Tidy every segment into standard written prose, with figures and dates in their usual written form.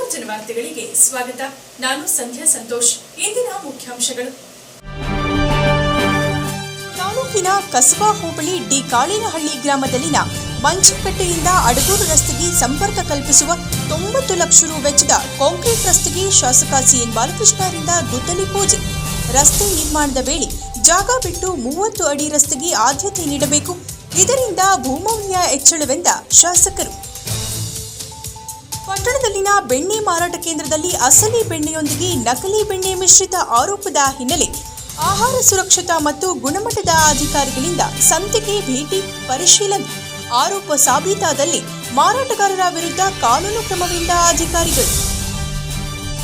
ಯುವಜನ ವಾರ್ತೆಗಳಿಗೆ ಸ್ವಾಗತ. ನಾನು ಸಂಧ್ಯಾ ಸಂತೋಷ್. ಇಂದಿನ ಮುಖ್ಯಾಂಶಗಳು. ತಾಲೂಕಿನ ಕಸಬಾ ಹೋಬಳಿ ಡಿ ಕಾಳಿನಹಳ್ಳಿ ಗ್ರಾಮದಲ್ಲಿನ ಮಂಚಿಕಟ್ಟೆಯಿಂದ ಅಡಗೂರು ರಸ್ತೆಗೆ ಸಂಪರ್ಕ ಕಲ್ಪಿಸುವ 90 ಲಕ್ಷ ರು ವೆಚ್ಚದ ಕಾಂಕ್ರೀಟ್ ರಸ್ತೆಗೆ ಶಾಸಕ ಸಿಎನ್ ಬಾಲಕೃಷ್ಣ ಅವರಿಂದ ಗುದ್ದಲಿ ಪೂಜೆ. ರಸ್ತೆ ನಿರ್ಮಾಣದ ವೇಳೆ ಜಾಗ ಬಿಟ್ಟು 30 ಅಡಿ ರಸ್ತೆಗೆ ಆದ್ಯತೆ ನೀಡಬೇಕು, ಇದರಿಂದ ಭೂಮೌಲ್ಯ ಹೆಚ್ಚಳವೆಂದ ಶಾಸಕರು. ಪಟ್ಟಣದಲ್ಲಿನ ಬೆಣ್ಣೆ ಮಾರಾಟ ಕೇಂದ್ರದಲ್ಲಿ ಅಸಲಿ ಬೆಣ್ಣೆಯೊಂದಿಗೆ ನಕಲಿ ಬೆಣ್ಣೆ ಮಿಶ್ರಿತ ಆರೋಪದ ಹಿನ್ನೆಲೆ ಆಹಾರ ಸುರಕ್ಷತಾ ಮತ್ತು ಗುಣಮಟ್ಟದ ಅಧಿಕಾರಿಗಳಿಂದ ಸಂತೆಗೆ ಭೇಟಿ ಪರಿಶೀಲನೆ. ಆರೋಪ ಸಾಬೀತಾದಲ್ಲಿ ಮಾರಾಟಗಾರರ ವಿರುದ್ಧ ಕಾನೂನು ಕ್ರಮವೆಂದ ಅಧಿಕಾರಿಗಳು.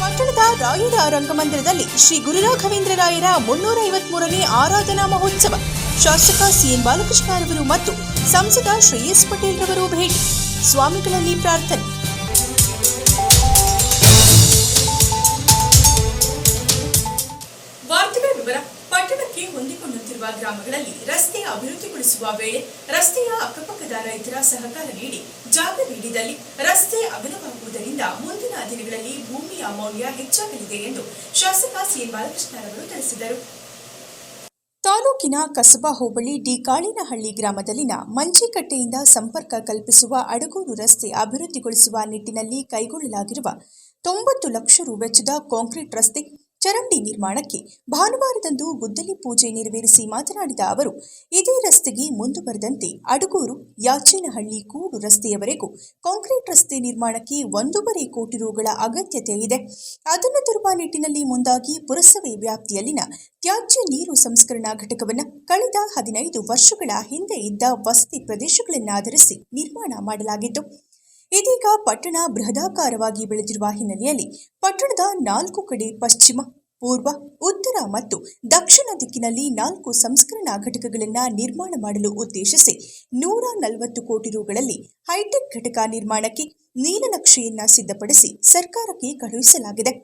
ಪಟ್ಟಣದ ರಾಯರ ರಂಗಮಂದಿರದಲ್ಲಿ ಶ್ರೀ ಗುರುರಾಘವೇಂದ್ರ ರಾಯರ 353ನೇ ಆರಾಧನಾ ಮಹೋತ್ಸವ. ಶಾಸಕ ಸಿಎನ್ ಬಾಲಕೃಷ್ಣ ರವರು ಮತ್ತು ಸಂಸದ ಶ್ರೇಯಸ್ ಪಟೇಲ್ ರವರು ಭೇಟಿ. ಸ್ವಾಮಿಗಳಲ್ಲಿ ಪ್ರಾರ್ಥನೆ. ವಾರ್ತೆಗಳ ವಿವರ. ಪಟ್ಟಣಕ್ಕೆ ಹೊಂದಿಕೊಳ್ಳುತ್ತಿರುವ ಗ್ರಾಮಗಳಲ್ಲಿ ರಸ್ತೆ ಅಭಿವೃದ್ಧಿಗೊಳಿಸುವ ವೇಳೆ ರಸ್ತೆಯ ಅಕ್ಕಪಕ್ಕದ ರೈತರ ಸಹಕಾರ ನೀಡಿ ಜಾಗ ನೀಡಿದಲ್ಲಿ ರಸ್ತೆ ಅಗಲವಾಗುವುದರಿಂದ ಮುಂದಿನ ದಿನಗಳಲ್ಲಿ ಭೂಮಿಯ ಮೌಲ್ಯ ಹೆಚ್ಚಾಗಲಿದೆ ಎಂದು ಶಾಸಕ ಸಿಎನ್ ಬಾಲಕೃಷ್ಣ ರವರು ತಿಳಿಸಿದರು. ತಾಲೂಕಿನ ಕಸಬಾ ಹೋಬಳಿ ಡಿ ಕಾಳಿನಹಳ್ಳಿ ಗ್ರಾಮದಲ್ಲಿನ ಮಂಚಿಕಟ್ಟೆಯಿಂದ ಸಂಪರ್ಕ ಕಲ್ಪಿಸುವ ಅಡಗೂರು ರಸ್ತೆ ಅಭಿವೃದ್ಧಿಗೊಳಿಸುವ ನಿಟ್ಟಿನಲ್ಲಿ ಕೈಗೊಳ್ಳಲಾಗಿರುವ 90 ಲಕ್ಷ ರು ವೆಚ್ಚದ ಕಾಂಕ್ರೀಟ್ ರಸ್ತೆ ಚರಂಡಿ ನಿರ್ಮಾಣಕ್ಕೆ ಭಾನುವಾರದಂದು ಗುದ್ದಲಿ ಪೂಜೆ ನೆರವೇರಿಸಿ ಮಾತನಾಡಿದ ಅವರು, ಇದೇ ರಸ್ತೆಗೆ ಮುಂದುವರೆದಂತೆ ಅಡಗೂರು ಯಾಚೇನಹಳ್ಳಿ ಕೂಡು ರಸ್ತೆಯವರೆಗೂ ಕಾಂಕ್ರೀಟ್ ರಸ್ತೆ ನಿರ್ಮಾಣಕ್ಕೆ 1.5 ಕೋಟಿ ರುಗಳ ಅಗತ್ಯತೆ ಇದೆ. ಅದನ್ನು ತರುವ ನಿಟ್ಟಿನಲ್ಲಿ ಮುಂದಾಗಿ ಪುರಸಭೆ ವ್ಯಾಪ್ತಿಯಲ್ಲಿನ ತ್ಯಾಜ್ಯ ನೀರು ಸಂಸ್ಕರಣಾ ಘಟಕವನ್ನು ಕಳೆದ 15 ವರ್ಷಗಳ ಹಿಂದೆ ಇದ್ದ ವಸತಿ ಪ್ರದೇಶಗಳನ್ನಾಧರಿಸಿ ನಿರ್ಮಾಣ ಮಾಡಲಾಗಿತ್ತು. ಇದೀಗ ಪಟ್ಟಣ ಬೃಹದಾಕಾರವಾಗಿ ಬೆಳೆದಿರುವ ಹಿನ್ನೆಲೆಯಲ್ಲಿ ಪಟ್ಟಣದ 4 ಕಡೆ ಪಶ್ಚಿಮ, ಪೂರ್ವ, ಉತ್ತರ ಮತ್ತು ದಕ್ಷಿಣ ದಿಕ್ಕಿನಲ್ಲಿ 4 ಸಂಸ್ಕರಣಾ ಘಟಕಗಳನ್ನು ನಿರ್ಮಾಣ ಮಾಡಲು ಉದ್ದೇಶಿಸಿ 140 ಕೋಟಿ ರುಗಳಲ್ಲಿ ಹೈಟೆಕ್ ಘಟಕ ನಿರ್ಮಾಣಕ್ಕೆ ನೀಲನಕ್ಷೆಯನ್ನ ಸಿದ್ಧಪಡಿಸಿ ಸರ್ಕಾರಕ್ಕೆ ಕಳುಹಿಸಲಾಗಿದೆ.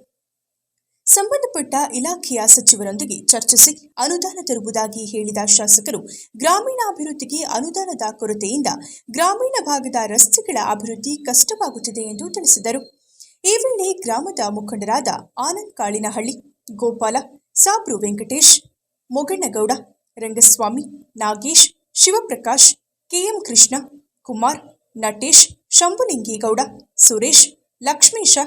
ಸಂಬಂಧಪಟ್ಟ ಇಲಾಖೆಯ ಸಚಿವರೊಂದಿಗೆ ಚರ್ಚಿಸಿ ಅನುದಾನ ತರುವುದಾಗಿ ಹೇಳಿದ ಶಾಸಕರು, ಗ್ರಾಮೀಣಾಭಿವೃದ್ಧಿಗೆ ಅನುದಾನದ ಕೊರತೆಯಿಂದ ಗ್ರಾಮೀಣ ಭಾಗದ ರಸ್ತೆಗಳ ಅಭಿವೃದ್ಧಿ ಕಷ್ಟವಾಗುತ್ತಿದೆ ಎಂದು ತಿಳಿಸಿದರು. ಈ ವೇಳೆ ಗ್ರಾಮದ ಮುಖಂಡರಾದ ಆನಂದ್ ಕಾಳಿನಹಳ್ಳಿ, ಗೋಪಾಲ, ಸಾಬ್ರು ವೆಂಕಟೇಶ್, ಮೊಗಣ್ಣಗೌಡ, ರಂಗಸ್ವಾಮಿ, ನಾಗೇಶ್, ಶಿವಪ್ರಕಾಶ್, ಕೆಎಂ ಕೃಷ್ಣ, ಕುಮಾರ್, ನಟೇಶ್, ಶಂಭುಲಿಂಗೇಗೌಡ, ಸುರೇಶ್, ಲಕ್ಷ್ಮೀಶ,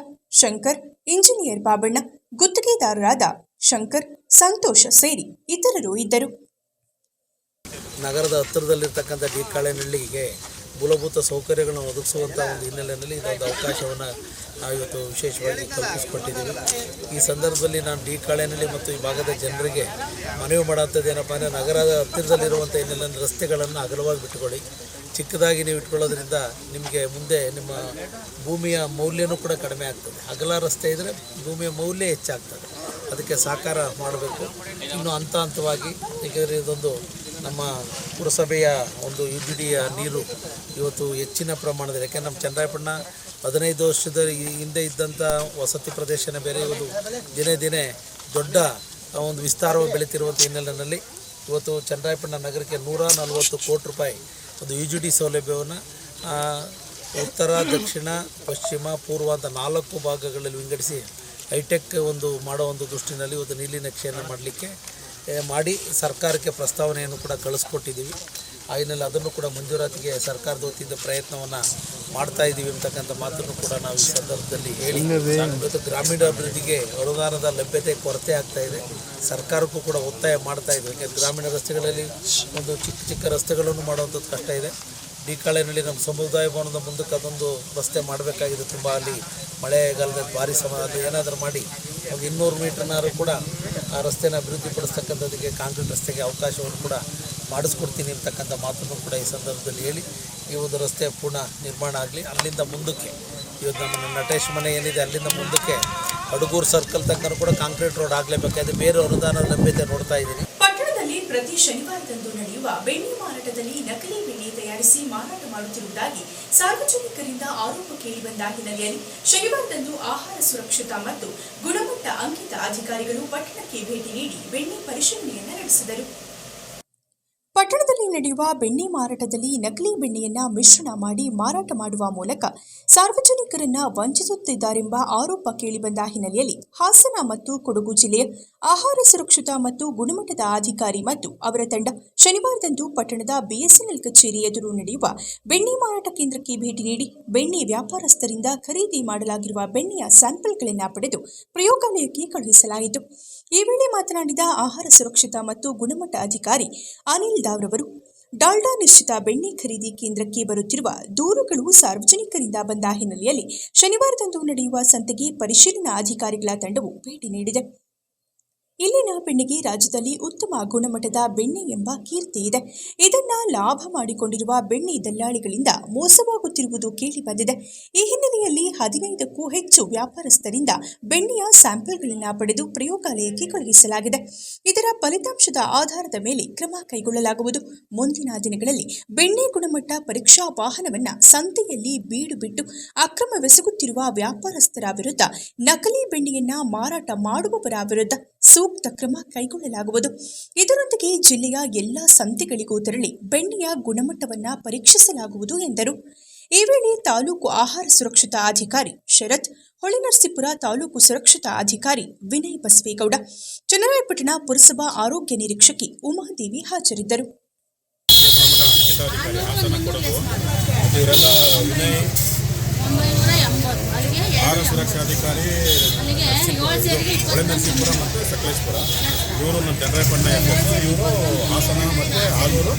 ಶಂಕರ್, ಇಂಜಿನಿಯರ್ ಬಾಬಣ್ಣ, ಗುತ್ತಿಗೆದಾರರಾದ ಶಂಕರ್, ಸಂತೋಷ ಸೇರಿ ಇತರರು ಇದ್ದರು. ನಗರದ ಹತ್ತಿರದಲ್ಲಿರ್ತಕ್ಕಂಥ ಡಿ ಕಾಳಿನಹಳ್ಳಿಗೆ ಮೂಲಭೂತ ಸೌಕರ್ಯಗಳನ್ನು ಒದಗಿಸುವಂಥ ಒಂದು ಹಿನ್ನೆಲೆಯಲ್ಲಿ ಇದೊಂದು ಅವಕಾಶವನ್ನು ನಾವು ಇವತ್ತು ವಿಶೇಷವಾಗಿ ಕಲ್ಪಿಸಿಕೊಟ್ಟಿದ್ದೀವಿ. ಈ ಸಂದರ್ಭದಲ್ಲಿ ನಾನು ಡಿ ಕಾಳಿನಹಳ್ಳಿ ಮತ್ತು ಈ ಭಾಗದ ಜನರಿಗೆ ಮನವಿ ಮಾಡೋಂಥದ್ದು ಏನಪ್ಪ ಅಂದರೆ, ನಗರದ ಹತ್ತಿರದಲ್ಲಿರುವಂಥ ಹಿನ್ನೆಲೆಯಲ್ಲಿ ರಸ್ತೆಗಳನ್ನು ಅಗಲವಾಗಿ ಬಿಟ್ಟುಕೊಳ್ಳಿ. ಚಿಕ್ಕದಾಗಿ ನೀವು ಇಟ್ಕೊಳ್ಳೋದ್ರಿಂದ ನಿಮಗೆ ಮುಂದೆ ನಿಮ್ಮ ಭೂಮಿಯ ಮೌಲ್ಯನೂ ಕೂಡ ಕಡಿಮೆ ಆಗ್ತದೆ. ಅಗಲ ರಸ್ತೆ ಇದ್ದರೆ ಭೂಮಿಯ ಮೌಲ್ಯ ಹೆಚ್ಚಾಗ್ತದೆ. ಅದಕ್ಕೆ ಸಹಕಾರ ಮಾಡಬೇಕು. ಇನ್ನು ಹಂತವಾಗಿ ಏಕೆಂದರೆ ಇದೊಂದು ನಮ್ಮ ಪುರಸಭೆಯ ಒಂದು UGDಯ ನೀರು ಇವತ್ತು ಹೆಚ್ಚಿನ ಪ್ರಮಾಣದಲ್ಲಿ, ಯಾಕೆಂದರೆ ನಮ್ಮ ಚನ್ನರಾಯಪಟ್ಟಣ 15 ವರ್ಷದ ಹಿಂದೆ ಇದ್ದಂಥ ವಸತಿ ಪ್ರದೇಶನೇ ಬೇರೆ, ಇವತ್ತು ದಿನೇ ದಿನೇ ದೊಡ್ಡ ಒಂದು ವಿಸ್ತಾರವಾಗಿ ಬೆಳೀತಿರುವಂಥ ಹಿನ್ನೆಲೆಯಲ್ಲಿ ಇವತ್ತು ಚನ್ನರಾಯಪಟ್ಟಣ ನಗರಕ್ಕೆ 140 ಕೋಟಿ ರೂಪಾಯಿ ಒಂದು UGD ಸೌಲಭ್ಯವನ್ನು ಉತ್ತರ, ದಕ್ಷಿಣ, ಪಶ್ಚಿಮ, ಪೂರ್ವ ಅಂತ 4 ಭಾಗಗಳಲ್ಲಿ ವಿಂಗಡಿಸಿ ಹೈಟೆಕ್ ಒಂದು ಮಾಡೋ ಒಂದು ದೃಷ್ಟಿನಲ್ಲಿ ಇವತ್ತು ನೀಲಿ ನಕ್ಷೆಯನ್ನು ಮಾಡಲಿಕ್ಕೆ ಮಾಡಿ ಸರ್ಕಾರಕ್ಕೆ ಪ್ರಸ್ತಾವನೆಯನ್ನು ಕೂಡ ಕಳಿಸ್ಕೊಟ್ಟಿದ್ದೀವಿ. ಆ ಹಿನ್ನೆಲೆ ಅದನ್ನು ಕೂಡ ಮಂಜೂರಾತಿಗೆ ಸರ್ಕಾರದ ವತಿಯಿಂದ ಪ್ರಯತ್ನವನ್ನು ಮಾಡ್ತಾ ಇದ್ದೀವಿ ಅಂತಕ್ಕಂಥ ಮಾತನ್ನು ಕೂಡ ನಾವು ಈ ಸಂದರ್ಭದಲ್ಲಿ ಹೇಳಿ, ಇವತ್ತು ಗ್ರಾಮೀಣಾಭಿವೃದ್ಧಿಗೆ ಅನುದಾನದ ಲಭ್ಯತೆ ಕೊರತೆ ಆಗ್ತಾ ಇದೆ. ಸರ್ಕಾರಕ್ಕೂ ಕೂಡ ಒತ್ತಾಯ ಮಾಡ್ತಾ ಇದ್ದೀವಿ. ಯಾಕೆಂದರೆ ಗ್ರಾಮೀಣ ರಸ್ತೆಗಳಲ್ಲಿ ಒಂದು ಚಿಕ್ಕ ಚಿಕ್ಕ ರಸ್ತೆಗಳನ್ನು ಮಾಡುವಂಥದ್ದು ಕಷ್ಟ ಇದೆ. ಡಿ ಕಾಳಿನಹಳ್ಳಿ ನಮ್ಮ ಸಮುದಾಯ ಭವನದ ಮುಂದಕ್ಕೆ ಅದೊಂದು ರಸ್ತೆ ಮಾಡಬೇಕಾಗಿದೆ. ತುಂಬ ಅಲ್ಲಿ ಮಳೆಗಾಲದಲ್ಲಿ ಭಾರಿ ಅದು ಏನಾದರೂ ಮಾಡಿ ಒಂದು 200 ಮೀಟರ್ನಾರು ಕೂಡ ಆ ರಸ್ತೆನ ಅಭಿವೃದ್ಧಿಪಡಿಸ್ತಕ್ಕಂಥದ್ದಕ್ಕೆ ಕಾಂಕ್ರೀಟ್ ರಸ್ತೆಗೆ ಅವಕಾಶವನ್ನು ಕೂಡ ಮಾಡಿಸ್ಕೊಡ್ತೀನಿ ಅಂತಕ್ಕಂಥ ಮಾತನ್ನು ಕೂಡ ಈ ಸಂದರ್ಭದಲ್ಲಿ ಹೇಳಿ, ಈ ಒಂದು ರಸ್ತೆ ಪೂರ್ಣ ನಿರ್ಮಾಣ ಆಗಲಿ. ಅಲ್ಲಿಂದ ಮುಂದಕ್ಕೆ ಇವತ್ತು ನಮ್ಮ ನಟೇಶ್ ಮನೆ ಏನಿದೆ ಅಲ್ಲಿಂದ ಮುಂದಕ್ಕೆ ಅಡಗೂರು ಸರ್ಕಲ್ ತನಕ ಕೂಡ ಕಾಂಕ್ರೀಟ್ ರೋಡ್ ಆಗಲೇಬೇಕಾದ್ರೆ ಬೇರೆ ಅನುದಾನ ಲಭ್ಯತೆ ನೋಡ್ತಾ ಇದ್ದೀನಿ. ಪಟ್ಟಣದಲ್ಲಿ ಪ್ರತಿ ಶನಿವಾರದಂದು ನಡೆಯುವ ಬೆಣ್ಣೆ ಮಾರಾಟದಲ್ಲಿ ನಕಲಿ ಬೆಣ್ಣೆ ತಯಾರಿಸಿ ಮಾರಾಟ ಮಾಡುತ್ತಿರುವುದಾಗಿ ಸಾರ್ವಜನಿಕರಿಂದ ಆರೋಪ ಕೇಳಿಬಂದ ಹಿನ್ನೆಲೆಯಲ್ಲಿ ಶನಿವಾರದಂದು ಆಹಾರ ಸುರಕ್ಷತಾ ಮತ್ತು ಗುಣಮಟ್ಟ ಅಂಕಿತ ಅಧಿಕಾರಿಗಳು ಪಟ್ಟಣಕ್ಕೆ ಭೇಟಿ ನೀಡಿ ಬೆಣ್ಣೆ ಪರಿಶೀಲನೆಯನ್ನು ನಡೆಸಿದರು. ಪಟ್ಟಣದಲ್ಲಿ ನಡೆಯುವ ಬೆಣ್ಣೆ ಮಾರಾಟದಲ್ಲಿ ನಕಲಿ ಬೆಣ್ಣೆಯನ್ನ ಮಿಶ್ರಣ ಮಾಡಿ ಮಾರಾಟ ಮಾಡುವ ಮೂಲಕ ಸಾರ್ವಜನಿಕರನ್ನ ವಂಚಿಸುತ್ತಿದ್ದಾರೆಂಬ ಆರೋಪ ಕೇಳಿಬಂದ ಹಿನ್ನೆಲೆಯಲ್ಲಿ ಹಾಸನ ಮತ್ತು ಕೊಡಗು ಜಿಲ್ಲೆಯ ಆಹಾರ ಸುರಕ್ಷತಾ ಮತ್ತು ಗುಣಮಟ್ಟದ ಅಧಿಕಾರಿ ಮತ್ತು ಅವರ ತಂಡ ಶನಿವಾರದಂದು ಪಟ್ಟಣದ ಬಿಎಸ್ಎನ್ಎಲ್ ಕಚೇರಿ ಎದುರು ನಡೆಯುವ ಬೆಣ್ಣೆ ಮಾರಾಟ ಕೇಂದ್ರಕ್ಕೆ ಭೇಟಿ ನೀಡಿ ಬೆಣ್ಣೆ ವ್ಯಾಪಾರಸ್ಥರಿಂದ ಖರೀದಿ ಮಾಡಲಾಗಿರುವ ಬೆಣ್ಣೆಯ ಸ್ಯಾಂಪಲ್ಗಳನ್ನು ಪಡೆದು ಪ್ರಯೋಗಾಲಯಕ್ಕೆ ಕಳುಹಿಸಲಾಯಿತು. ಈ ವೇಳೆ ಮಾತನಾಡಿದ ಆಹಾರ ಸುರಕ್ಷತಾ ಮತ್ತು ಗುಣಮಟ್ಟ ಅಧಿಕಾರಿ ಅನಿಲ್ ದಾವ್ರವರು, ಡಾಲ್ಡಾ ನಿಶ್ಚಿತ ಬೆಣ್ಣೆ ಖರೀದಿ ಕೇಂದ್ರಕ್ಕೆ ಬರುತ್ತಿರುವ ದೂರುಗಳು ಸಾರ್ವಜನಿಕರಿಂದ ಬಂದ ಹಿನ್ನೆಲೆಯಲ್ಲಿ ಶನಿವಾರದಂದು ನಡೆಯುವ ಸಂತೆಗೆ ಪರಿಶೀಲನಾ ಅಧಿಕಾರಿಗಳ ತಂಡವು ಭೇಟಿ ನೀಡಿದೆ. ಇಲ್ಲಿನ ಬೆಣ್ಣೆಗೆ ರಾಜ್ಯದಲ್ಲಿ ಉತ್ತಮ ಗುಣಮಟ್ಟದ ಬೆಣ್ಣೆ ಎಂಬ ಕೀರ್ತಿ ಇದೆ. ಇದನ್ನ ಲಾಭ ಮಾಡಿಕೊಂಡಿರುವ ಬೆಣ್ಣೆ ದಲ್ಲಾಳಿಗಳಿಂದ ಮೋಸವಾಗುತ್ತಿರುವುದು ಕೇಳಿಬಂದಿದೆ. ಈ ಹಿನ್ನೆಲೆಯಲ್ಲಿ 15ಕ್ಕೂ ಹೆಚ್ಚು ವ್ಯಾಪಾರಸ್ಥರಿಂದ ಬೆಣ್ಣೆಯ ಸ್ಯಾಂಪಲ್ಗಳನ್ನು ಪಡೆದು ಪ್ರಯೋಗಾಲಯಕ್ಕೆ ಕಳುಹಿಸಲಾಗಿದೆ. ಇದರ ಫಲಿತಾಂಶದ ಆಧಾರದ ಮೇಲೆ ಕ್ರಮ ಕೈಗೊಳ್ಳಲಾಗುವುದು. ಮುಂದಿನ ದಿನಗಳಲ್ಲಿ ಬೆಣ್ಣೆ ಗುಣಮಟ್ಟ ಪರೀಕ್ಷಾ ವಾಹನವನ್ನ ಸಂತೆಯಲ್ಲಿ ಬೀಡು ಬಿಟ್ಟು ಅಕ್ರಮವೆಸಗುತ್ತಿರುವ ವ್ಯಾಪಾರಸ್ಥರ ವಿರುದ್ಧ, ನಕಲಿ ಬೆಣ್ಣೆಯನ್ನ ಮಾರಾಟ ಮಾಡುವವರ ವಿರುದ್ಧ ಸೂಕ್ತ ಕ್ರಮ ಕೈಗೊಳ್ಳಲಾಗುವುದು. ಇದರೊಂದಿಗೆ ಜಿಲ್ಲೆಯ ಎಲ್ಲ ಸಂತೆಗಳಿಗೂ ತೆರಳಿ ಬೆಣ್ಣೆಯ ಗುಣಮಟ್ಟವನ್ನು ಪರೀಕ್ಷಿಸಲಾಗುವುದು ಎಂದರು. ಈ ವೇಳೆ ತಾಲೂಕು ಆಹಾರ ಸುರಕ್ಷತಾ ಅಧಿಕಾರಿ ಶರತ್, ಹೊಳೆನರಸೀಪುರ ತಾಲೂಕು ಸುರಕ್ಷತಾ ಅಧಿಕಾರಿ ವಿನಯ್ ಬಸವೇಗೌಡ, ಚನ್ನರಾಯಪಟ್ಟಣ ಪುರಸಭಾ ಆರೋಗ್ಯ ನಿರೀಕ್ಷಕಿ ಉಮಾದೇವಿ ಹಾಜರಿದ್ದರು. ಆಹಾರ ಸುರಕ್ಷಾಧಿಕಾರಿ ಹೊಳೆನರಸೀಪುರ ಮತ್ತು ಸಕಲೇಶ್ಪುರ, ಇವರು ನಮ್ಮ ಚನ್ನರಾಯಪಟ್ಟಣ ಇವರು ಹಾಸನ ಮತ್ತು ಆಲೂರು,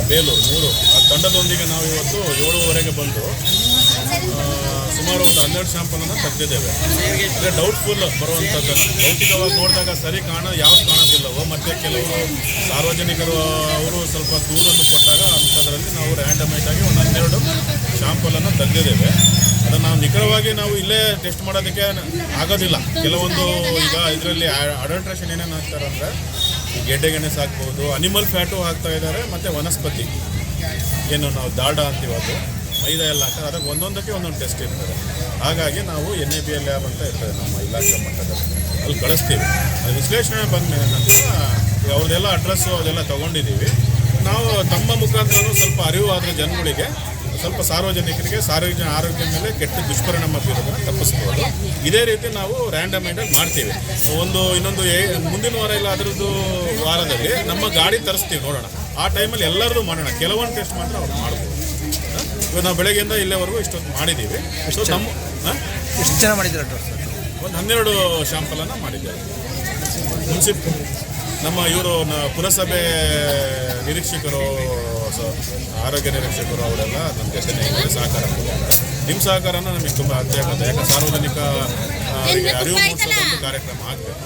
ಬೇಲೂರು 3 ಆ ತಂಡದೊಂದಿಗೆ ನಾವು ಇವತ್ತು 7:30 ಬಂದು ಸುಮಾರು ಒಂದು 12 ಸ್ಯಾಂಪಲನ್ನು ತೆಗೆದಿದ್ದೇವೆ. ಅಂದರೆ ಡೌಟ್ಫುಲ್ ಬರುವಂಥದ್ದು, ಭೌತಿಕವಾಗಿ ನೋಡಿದಾಗ ಸರಿ ಯಾವ್ದು ಕಾಣೋದಿಲ್ಲವೋ, ಮತ್ತು ಕೆಲವರು ಸಾರ್ವಜನಿಕರು ಅವರು ಸ್ವಲ್ಪ ದೂರನ್ನು ಕೊಟ್ಟಾಗ ಅಂಥದ್ರಲ್ಲಿ ನಾವು ರ್ಯಾಂಡಮೈಸ್ ಆಗಿ ಒಂದು 12 ಸ್ಯಾಂಪಲನ್ನು ತೆಗೆದಿದ್ದೇವೆ. ಅದನ್ನು ನಾವು ನಿಖರವಾಗಿ ನಾವು ಇಲ್ಲೇ ಟೆಸ್ಟ್ ಮಾಡೋದಕ್ಕೆ ಆಗೋದಿಲ್ಲ. ಕೆಲವೊಂದು ಈಗ ಇದರಲ್ಲಿ ಅಡಲ್ಟ್ರೇಷನ್ ಏನೇನು ಹಾಕ್ತಾರೆ ಅಂದರೆ ಗೆಡ್ಡೆ ಗೆಣಸು ಹಾಕ್ಬೋದು, ಅನಿಮಲ್ ಫ್ಯಾಟು ಹಾಕ್ತಾ ಇದ್ದಾರೆ, ಮತ್ತು ವನಸ್ಪತಿ ಏನು ನಾವು ದಾಲ್ಡಾ ಅಂತೀವಿ ಅದು, ಮೈದಾ ಎಲ್ಲ ಹಾಕ್ತಾರೆ. ಅದಕ್ಕೆ ಒಂದೊಂದಕ್ಕೆ ಒಂದೊಂದು ಟೆಸ್ಟ್ ಇರ್ತದೆ. ಹಾಗಾಗಿ ನಾವು NABL ಲ್ಯಾಬ್ ಅಂತ ಇರ್ತದೆ ನಮ್ಮ ಇಲಾಖೆ ಮಟ್ಟದಲ್ಲಿ, ಅಲ್ಲಿ ಕಳಿಸ್ತೀವಿ. ಅದು ವಿಶ್ಲೇಷಣೆ ಬಂದ ಮೇಲೆ ನಂತರ ಅವ್ರದ್ದೆಲ್ಲ ಅಡ್ರೆಸ್ಸು ಅದೆಲ್ಲ ತೊಗೊಂಡಿದ್ದೀವಿ. ನಾವು ತಮ್ಮ ಮುಖಾಂತರ ಸ್ವಲ್ಪ ಅರಿವು ಆದರೆ ಜನಗಳಿಗೆ, ಸ್ವಲ್ಪ ಸಾರ್ವಜನಿಕರಿಗೆ ಸಾರ್ವಜನಿಕ ಆರೋಗ್ಯ ಮೇಲೆ ಕೆಟ್ಟ ದುಷ್ಪರಿಣಾಮ ಬೀರೋದನ್ನು ತಪ್ಪಿಸ್ಬೋದು. ಇದೇ ರೀತಿ ನಾವು ರ್ಯಾಂಡಮೈಡಾಗಿ ಮಾಡ್ತೀವಿ. ಇನ್ನೊಂದು ಮುಂದಿನ ವಾರ ಇಲ್ಲ ಅದರದ್ದು ವಾರದಲ್ಲಿ ನಮ್ಮ ಗಾಡಿ ತರಿಸ್ತೀವಿ, ನೋಡೋಣ. ಆ ಟೈಮಲ್ಲಿ ಎಲ್ಲರದು ಮಾಡೋಣ. ಕೆಲವೊಂದು ಟೆಸ್ಟ್ ಮಾತ್ರ ಅವ್ರು ಮಾಡ್ಬೋದು. ಇವಾಗ ನಾವು ಬೆಳಗ್ಗೆಯಿಂದ ಇಲ್ಲೇವರೆಗೂ ಇಷ್ಟೊತ್ತು ಮಾಡಿದ್ದೀವಿ. ಎಷ್ಟು ಜನ ಮಾಡಿದ್ದೀರ? ಒಂದು 12 ಶಾಂಪಲನ್ನು ಮಾಡಿದ್ದೇವೆ. ನಮ್ಮ ಇವರು ಪುರಸಭೆ ನಿರೀಕ್ಷಕರು, ಆರೋಗ್ಯ ನಿರೀಕ್ಷಕರು ಅವರೆಲ್ಲ ನಮ್ಮ ಜೊತೆ ಸಹಕಾರ ಕೊಡ್ತಾರೆ. ನಿಮ್ಮ ಸಹಕಾರನ ನಮಗೆ ತುಂಬ ಅತ್ಯ ಆಗುತ್ತೆ. ಯಾಕಂದ್ರೆ ಸಾರ್ವಜನಿಕ ಅರಿವು ಮೂಡಿಸೋದೊಂದು ಕಾರ್ಯಕ್ರಮ ಆಗಬೇಕು.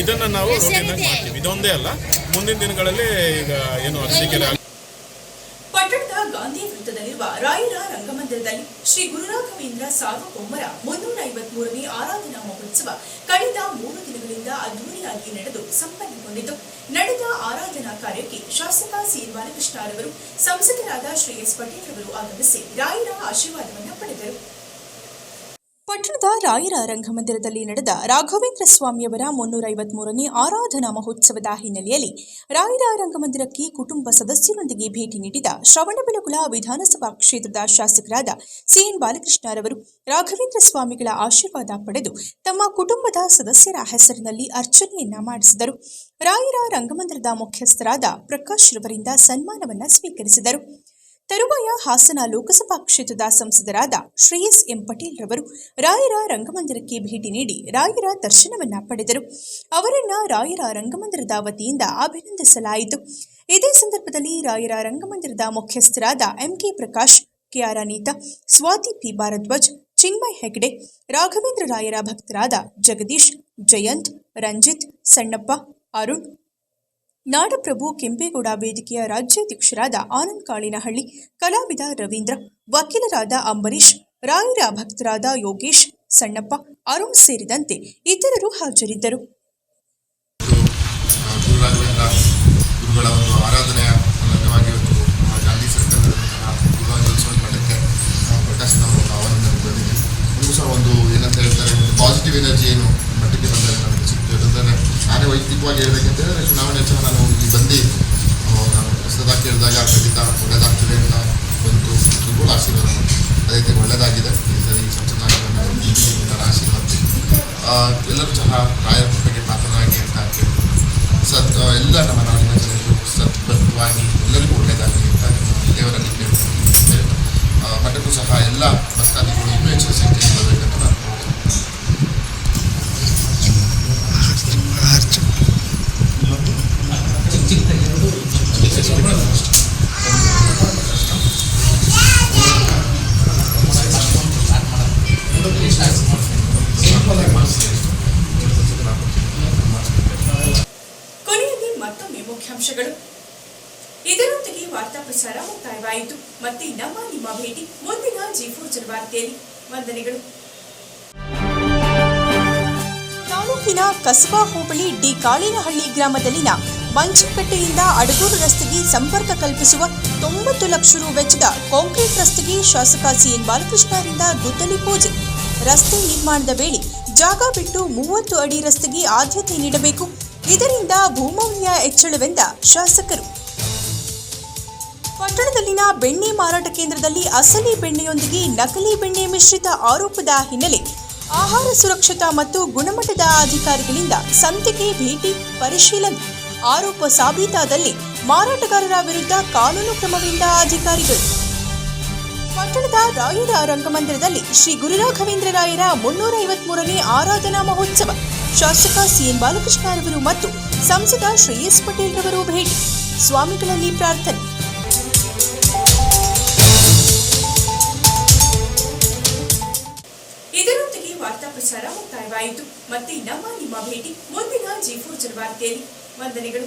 ಇದನ್ನು ನಾವು ರೋಗಿನಾಗಿ ಮಾಡ್ತೀವಿ. ಇದೊಂದೇ ಅಲ್ಲ, ಮುಂದಿನ ದಿನಗಳಲ್ಲಿ ಈಗ ಏನು ಅರಸೀಕೆರೆ ಪಟ್ಟಣದ ಗಾಂಧಿ ವೃತ್ತದಲ್ಲಿರುವ ರಾಯರ ರಂಗಮಂದಿರದಲ್ಲಿ ಶ್ರೀ ಗುರುರಾಘವೇಂದ್ರ ಸಾರ್ವಭೌಮರ 353ನೇ ಆರಾಧನಾ ಮಹೋತ್ಸವ ಕಳೆದ 3 ದಿನಗಳಿಂದ ಅದ್ದೂರಿಯಾಗಿ ನಡೆದು ಸಂಪನ್ನಗೊಂಡಿತು. ನಡೆದ ಆರಾಧನಾ ಕಾರ್ಯಕ್ಕೆ ಶಾಸಕ ಸಿಎನ್ ಬಾಲಕೃಷ್ಣರವರು, ಸಂಸದರಾದ ಶ್ರೀ ಎಸ್ ಪಟೇಲ್ ರವರು ಆಗಮಿಸಿ ರಾಯರ ಆಶೀರ್ವಾದವನ್ನು ಪಡೆದರು. ಪಟ್ಟಣದ ರಾಯರ ರಂಗಮಂದಿರದಲ್ಲಿ ನಡೆದ ರಾಘವೇಂದ್ರ ಸ್ವಾಮಿಯವರ 353ನೇ ಆರಾಧನಾ ಮಹೋತ್ಸವದ ಹಿನ್ನೆಲೆಯಲ್ಲಿ ರಾಯರ ರಂಗಮಂದಿರಕ್ಕೆ ಕುಟುಂಬ ಸದಸ್ಯರೊಂದಿಗೆ ಭೇಟಿ ನೀಡಿದ ಶ್ರವಣಬೆಳಗೊಳ ವಿಧಾನಸಭಾ ಕ್ಷೇತ್ರದ ಶಾಸಕರಾದ ಸಿಎನ್ ಬಾಲಕೃಷ್ಣರವರು ರಾಘವೇಂದ್ರ ಸ್ವಾಮಿಗಳ ಆಶೀರ್ವಾದ ಪಡೆದು ತಮ್ಮ ಕುಟುಂಬದ ಸದಸ್ಯರ ಹೆಸರಿನಲ್ಲಿ ಅರ್ಚನೆಯನ್ನ ಮಾಡಿಸಿದರು. ರಾಯರ ರಂಗಮಂದಿರದ ಮುಖ್ಯಸ್ಥರಾದ ಪ್ರಕಾಶ್ ರವರಿಂದ ಸನ್ಮಾನವನ್ನ ಸ್ವೀಕರಿಸಿದರು. ತರುವಾಯ ಹಾಸನ ಲೋಕಸಭಾ ಕ್ಷೇತ್ರದ ಸಂಸದರಾದ ಶ್ರೇಯಸ್ ಎಂ ಪಟೇಲ್ ರವರು ರಾಯರ ರಂಗಮಂದಿರಕ್ಕೆ ಭೇಟಿ ನೀಡಿ ರಾಯರ ದರ್ಶನವನ್ನ ಪಡೆದರು. ಅವರನ್ನ ರಾಯರ ರಂಗಮಂದಿರದ ವತಿಯಿಂದ ಅಭಿನಂದಿಸಲಾಯಿತು. ಇದೇ ಸಂದರ್ಭದಲ್ಲಿ ರಾಯರ ರಂಗಮಂದಿರದ ಮುಖ್ಯಸ್ಥರಾದ M K Prakash, K R Anita, Swati P Bharadwaj, Chinmay Hegde, Raghavendra ರಾಯರ ಭಕ್ತರಾದ ಜಗದೀಶ್, ಜಯಂತ್, ರಂಜಿತ್, ಸಣ್ಣಪ್ಪ, ಅರುಣ್, ನಾಡಪ್ರಭು ಕೆಂಪೇಗೌಡ ವೇದಿಕೆಯ ರಾಜ್ಯಾಧ್ಯಕ್ಷರಾದ ಆನಂದ್ ಕಾಳಿನಹಳ್ಳಿ, ಕಲಾವಿದ ರವೀಂದ್ರ, ವಕೀಲರಾದ ಅಂಬರೀಶ್, ರಾಯರ ಭಕ್ತರಾದ ಯೋಗೇಶ್, ಸಣ್ಣಪ್ಪ, ಅರುಣ್ ಸೇರಿದಂತೆ ಇತರರು ಹಾಜರಿದ್ದರು. ಗುರುಗಳ ಒಂದು ಆರಾಧನೆಯ ಅಂಗವಾಗಿ ಗಾಂಧಿ ಸರ್ಕಲ್ ಮಠಕ್ಕೆ ಪ್ರಕಾಶ್ ನಾವು ಆವರಣದಲ್ಲಿ ಬಂದಿದ್ದೀವಿ. ಒಂದು ಸಹ ಒಂದು ಏನಂತ ಹೇಳ್ತಾರೆ, ಒಂದು ಪಾಸಿಟಿವ್ ಎನರ್ಜಿ ಏನು ಮಟ್ಟಕ್ಕೆ ಬಂದರೆ ನಮಗೆ ಸಿಗ್ತದೆ. ನಾನೇ ವೈಯಕ್ತಿಕವಾಗಿ ಹೇಳಬೇಕಂತ ಹೇಳಿದ್ರೆ, ಚುನಾವಣೆ ಸಹ ನಾನು ಇಲ್ಲಿ ಬಂದು ಹೊಸದಾಗಿ ಕೇಳಿದಾಗ ಖಂಡಿತ ಒಳ್ಳೆಯದಾಗ್ತದೆ ಅಂತ ಬಂತು. ಕೂಡ ಆಶೀರ್ವಾದ ಮಾಡಿ ಅದೇ ರೀತಿ ಒಳ್ಳೆಯದಾಗಿದೆ. ಈ ಸರಿ ಸಂಸದ ಆಶೀರ್ವಾದ ಎಲ್ಲರೂ ಸಹ ರಾಯರ ಕೃಪೆಗೆ ಪಾತ್ರರಾಗಿ ಅಂತ ಕೇಳ್ತಾರೆ. ಎಲ್ಲ ನಮ್ಮ ನಾಡಿನ ಜನರು ಸದ್ಬದ್ಧವಾಗಿ ಎಲ್ಲರಿಗೂ ಒಳ್ಳೆಯದಾಗಲಿ ಅಂತ ದೇವರಲ್ಲಿ ಕೇಳ್ತಾರೆ. ಮಠಕ್ಕೂ ಸಹ ಎಲ್ಲ ಭಕ್ತಾದಿಗಳು ಇನ್ನೂ ಹೆಚ್ಚಿನ ಸಂಖ್ಯೆಯಲ್ಲಿ ಬರಬೇಕಂತ ನಾನು ಕೊನೆಯಲ್ಲಿ ಮತ್ತೊಮ್ಮೆ ಮುಖ್ಯಾಂಶಗಳು. ಇದರೊಂದಿಗೆ ವಾರ್ತಾ ಪ್ರಸಾರ ಮುಕ್ತಾಯವಾಯಿತು. ಮತ್ತೆ ನಿಮ್ಮ ಭೇಟಿ ಮುಂದಿನ G4 ಜನವಾರ್ತೆಯಲ್ಲಿ. ವಂದನೆಗಳು. ತಾಲೂಕಿನ ಕಸಬಾ ಹೋಬಳಿ ಡಿ ಕಾಳಿನಹಳ್ಳಿ ಗ್ರಾಮದಲ್ಲಿನ ಮಂಚಿಕಟ್ಟೆಯಿಂದ ಅಡಗೂರು ರಸ್ತೆಗೆ ಸಂಪರ್ಕ ಕಲ್ಪಿಸುವ 90 ಲಕ್ಷ ರು ವೆಚ್ಚದ ಕಾಂಕ್ರೀಟ್ ರಸ್ತೆಗೆ ಶಾಸಕ ಸಿಎನ್ ಬಾಲಕೃಷ್ಣ ಅವರಿಂದ ಗುದ್ದಲಿ ಪೂಜೆ. ರಸ್ತೆ ನಿರ್ಮಾಣದ ವೇಳೆ ಜಾಗ ಬಿಟ್ಟು 30 ಅಡಿ ರಸ್ತೆಗೆ ಆದ್ಯತೆ ನೀಡಬೇಕು, ಇದರಿಂದ ಭೂಮೌಲ್ಯ ಹೆಚ್ಚಳವೆಂದ ಶಾಸಕರು. ಪಟ್ಟಣದಲ್ಲಿನ ಬೆಣ್ಣೆ ಮಾರಾಟ ಕೇಂದ್ರದಲ್ಲಿ ಅಸಲಿ ಬೆಣ್ಣೆಯೊಂದಿಗೆ ನಕಲಿ ಬೆಣ್ಣೆ ಮಿಶ್ರಿತ ಆರೋಪದ ಹಿನ್ನೆಲೆ ಆಹಾರ ಸುರಕ್ಷತಾ ಮತ್ತು ಗುಣಮಟ್ಟದ ಅಧಿಕಾರಿಗಳಿಂದ ಸಂತೆಗೆ ಭೇಟಿ ಪರಿಶೀಲನೆ. ಆರೋಪ ಸಾಬೀತಾದಲ್ಲಿ ಮಾರಾಟಗಾರರ ವಿರುದ್ಧ ಕಾನೂನು ಕ್ರಮವೆಂದ ಅಧಿಕಾರಿಗಳು. ಪಟ್ಟಣದ ರಾಯರ ರಂಗಮಂದಿರದಲ್ಲಿ ಶ್ರೀ ಗುರುರಾಘವೇಂದ್ರ ರಾಯರ 353ನೇ ಆರಾಧನಾ ಮಹೋತ್ಸವ. ಶಾಸಕ ಸಿಎನ್ ಬಾಲಕೃಷ್ಣ ರವರು ಮತ್ತು ಸಂಸದ ಶ್ರೀ ಎಸ್ ಪಟೇಲ್ ರವರು ಭೇಟಿ. ಸ್ವಾಮಿಗಳಲ್ಲಿ ಪ್ರಾರ್ಥನೆ. ಇದರೊಂದಿಗೆ ವಾರ್ತಾ ಪ್ರಸಾರ ಮುಕ್ತಾಯವಾಯಿತು. ಮತ್ತೆ ನಿಮ್ಮ ಭೇಟಿ ಮುಂದಿನ G4 ಜನವಾರ್ತೆಯಲ್ಲಿ. ವಂದನೆಗಳು.